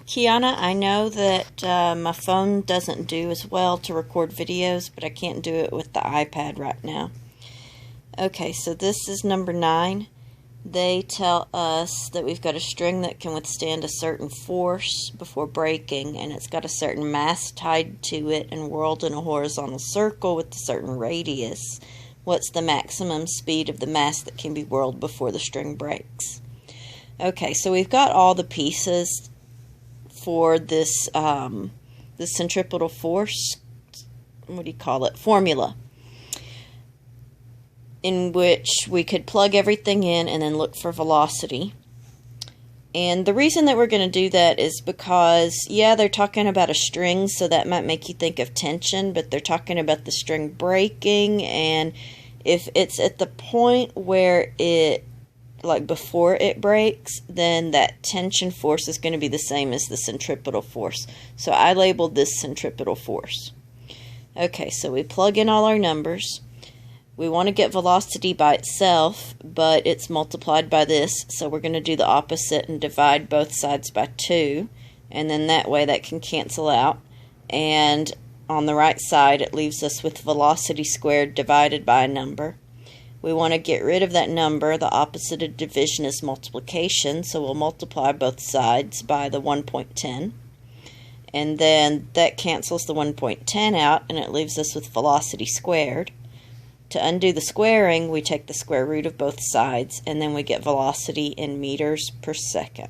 Kyana, I know that my phone doesn't do as well to record videos, but I can't do it with the iPad right now. Okay, so this is number 9. They tell us that we've got a string that can withstand a certain force before breaking, and it's got a certain mass tied to it and whirled in a horizontal circle with a certain radius. What's the maximum speed of the mass that can be whirled before the string breaks? Okay, so we've got all the pieces for this this centripetal force, formula, in which we could plug everything in and then look for velocity. And the reason that we're going to do that is because, yeah, they're talking about a string, so that might make you think of tension, but they're talking about the string breaking, and if it's at the point where it, like before it breaks, then that tension force is going to be the same as the centripetal force. So I labeled this centripetal force. Okay, so we plug in all our numbers. We want to get velocity by itself, but it's multiplied by this, so we're going to do the opposite and divide both sides by 2, and then that way that can cancel out, and on the right side it leaves us with velocity squared divided by a number. We want to get rid of that number. The opposite of division is multiplication, so we'll multiply both sides by the 1.10. And then that cancels the 1.10 out, and it leaves us with velocity squared. To undo the squaring, we take the square root of both sides, and then we get velocity in meters per second.